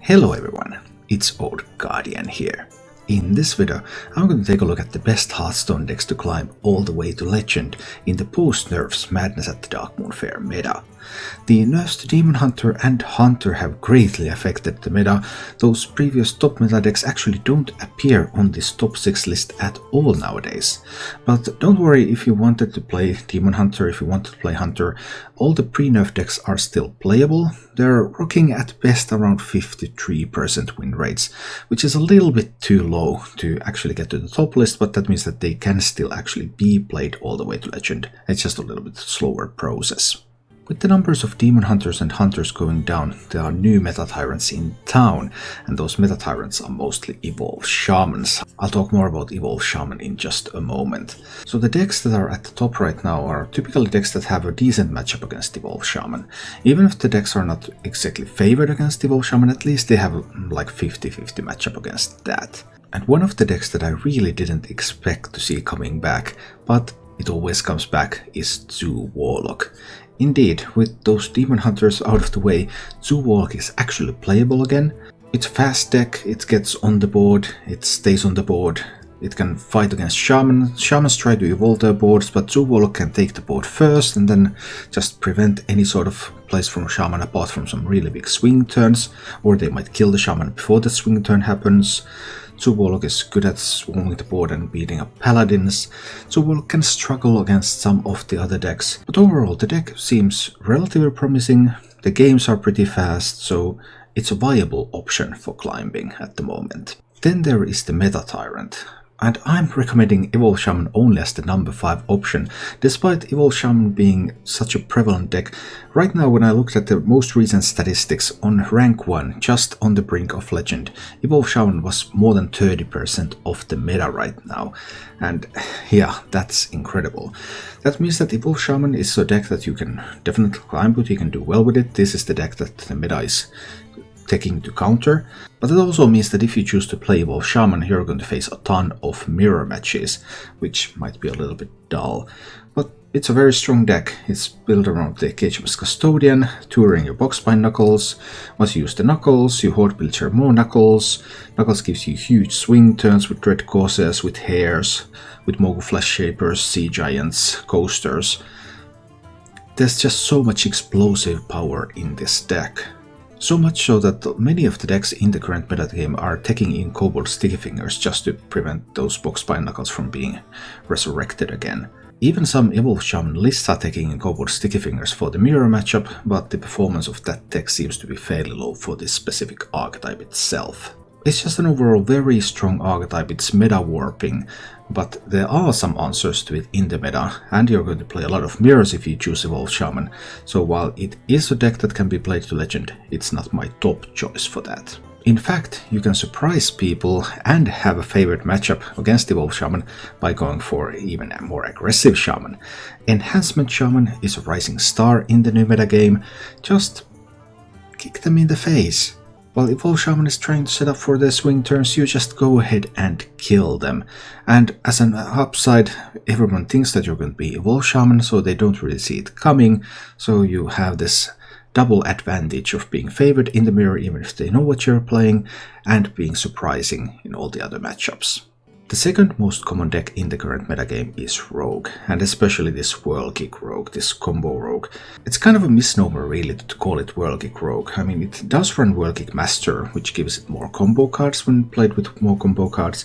Hello everyone, it's Old Guardian here. In this video, I'm going to take a look at the best Hearthstone decks to climb all the way to Legend in the post-nerfs madness at the Darkmoon Faire meta. The nerfs to Demon Hunter and Hunter have greatly affected the meta. Those previous top meta decks actually don't appear on this top 6 list at all nowadays. But don't worry if you wanted to play Demon Hunter, if you wanted to play Hunter, all the pre-nerf decks are still playable. They're rocking at best around 53% win rates, which is a little bit too low to actually get to the top list, but that means that they can still actually be played all the way to Legend. It's just a little bit slower process. With the numbers of Demon Hunters and Hunters going down, there are new meta tyrants in town, and those meta tyrants are mostly Evolve Shamans. I'll talk more about Evolve Shaman in just a moment. So the decks that are at the top right now are typically decks that have a decent matchup against Evolve Shaman. Even if the decks are not exactly favored against Evolve Shaman, at least they have like 50-50 matchup against that. And one of the decks that I really didn't expect to see coming back, but it always comes back, is Zoo Warlock. Indeed, with those Demon Hunters out of the way, Zoo Warlock is actually playable again. It's a fast deck, it gets on the board, it stays on the board, it can fight against Shaman. Shamans try to evolve their boards, but Zoo Warlock can take the board first and then just prevent any sort of plays from Shaman apart from some really big swing turns, or they might kill the Shaman before the swing turn happens. Zoo Warlock is good at swarming the board and beating up Paladins. Zoo Warlock can struggle against some of the other decks, but overall the deck seems relatively promising. The games are pretty fast, so it's a viable option for climbing at the moment. Then there is the Meta Tyrant, and I'm recommending Evolve Shaman only as the number 5 option, despite Evolve Shaman being such a prevalent deck. Right now, when I looked at the most recent statistics on rank 1, just on the brink of Legend, Evolve Shaman was more than 30% of the meta right now. And yeah, that's incredible. That means that Evolve Shaman is a deck that you can definitely climb with, you can do well with it. This is the deck that the meta is taking to counter, but it also means that if you choose to play Evolve Shaman, you're going to face a ton of mirror matches, which might be a little bit dull. But it's a very strong deck. It's built around the AAECAaoIAA Custodian, touring your boxbind Knuckles. Once you use the Knuckles, you horde build more Knuckles. Knuckles gives you huge swing turns with Dread Causes, with Hairs, with Mogul Flesh Shapers, Sea Giants, Coasters. There's just so much explosive power in this deck. So much so that many of the decks in the current meta game are taking in Kobold Sticky Fingers just to prevent those boxbind Knuckles from being resurrected again. Even some Evolve Shaman lists are taking in Kobold Sticky Fingers for the mirror matchup, but the performance of that deck seems to be fairly low for this specific archetype itself. It's just an overall very strong archetype, it's meta warping, but there are some answers to it in the meta, and you're going to play a lot of mirrors if you choose Evolve Shaman, so while it is a deck that can be played to Legend, it's not my top choice for that. In fact, you can surprise people and have a favorite matchup against Evolve Shaman by going for even a more aggressive Shaman. Enhancement Shaman is a rising star in the new meta game, just kick them in the face. While Evolve Shaman is trying to set up for their swing turns, you just go ahead and kill them. And as an upside, everyone thinks that you're going to be Evolve Shaman, so they don't really see it coming. So you have this double advantage of being favored in the mirror even if they know what you're playing, and being surprising in all the other matchups. The second most common deck in the current metagame is Rogue, and especially this Whirlkick Rogue, this combo Rogue. It's kind of a misnomer really to call it Whirlkick Rogue. I mean, it does run Whirlkick Master, which gives it more combo cards when played with more combo cards,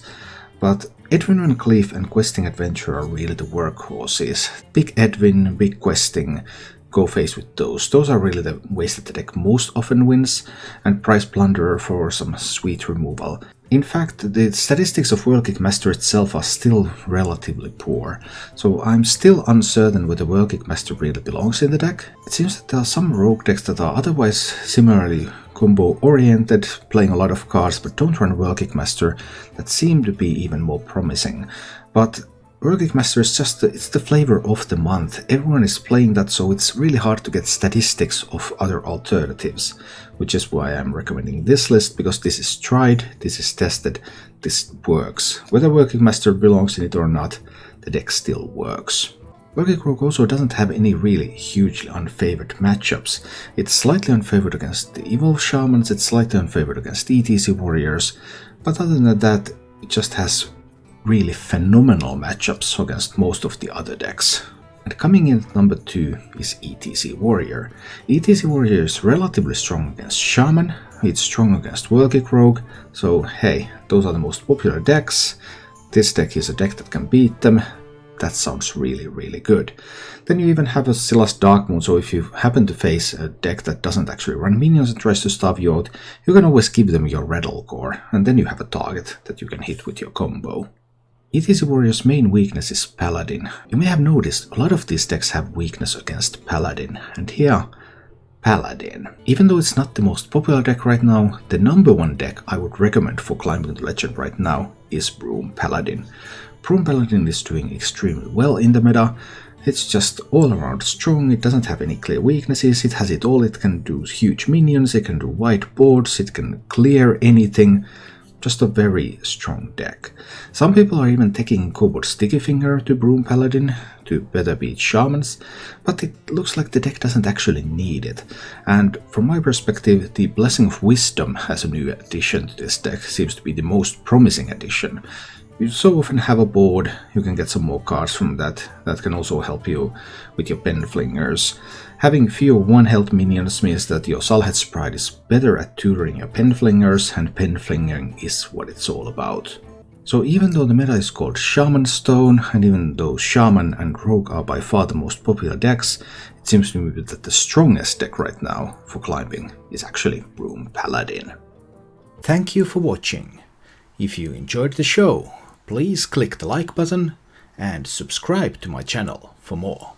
but Edwin Van Cleef and Questing Adventure are really the workhorses. Big Edwin, big Questing, go face with those. Those are really the ways that the deck most often wins, and Price Plunderer for some sweet removal. In fact, the statistics of Whirlkick Master itself are still relatively poor, so I'm still uncertain whether Whirlkick Master really belongs in the deck. It seems that there are some rogue decks that are otherwise similarly combo oriented, playing a lot of cards but don't run Whirlkick Master, that seem to be even more promising. But Whirlkick Master is just it's the flavor of the month. Everyone is playing that, so it's really hard to get statistics of other alternatives, which is why I'm recommending this list, because this is tried, this is tested, this works. Whether Whirlkick Master belongs in it or not, the deck still works. Whirlkick Rogue also doesn't have any really hugely unfavored matchups. It's slightly unfavored against the Evolve Shamans, it's slightly unfavored against ETC Warriors, but other than that, it just has really phenomenal matchups against most of the other decks. And coming in at number 2 is ETC Warrior. ETC Warrior is relatively strong against Shaman, it's strong against Whirlkick Rogue, so hey, those are the most popular decks. This deck is a deck that can beat them. That sounds really good. Then you even have a Silas Darkmoon, so if you happen to face a deck that doesn't actually run minions and tries to starve you out, you can always give them your Rattle Core, and then you have a target that you can hit with your combo. ETC Warrior's main weakness is Paladin. You may have noticed a lot of these decks have weakness against Paladin, and here, Paladin. Even though it's not the most popular deck right now, the number 1 deck I would recommend for climbing the legend right now is Broom Paladin. Broom Paladin is doing extremely well in the meta. It's just all around strong, it doesn't have any clear weaknesses, it has it all, it can do huge minions, it can do white boards, it can clear anything. Just a very strong deck. Some people are even taking Cobalt Sticky Finger to Broom Paladin to better beat Shamans, but it looks like the deck doesn't actually need it. And from my perspective, the Blessing of Wisdom as a new addition to this deck seems to be the most promising addition. You so often have a board, you can get some more cards from that. That can also help you with your pen flingers. Having fewer 1 health minions means that your Salhet's Pride is better at tutoring your pen flingers, and pen flingering is what it's all about. So even though the meta is called Shamanstone, and even though Shaman and Rogue are by far the most popular decks, it seems to me that the strongest deck right now for climbing is actually Broom Paladin. Thank you for watching. If you enjoyed the show, please click the like button and subscribe to my channel for more.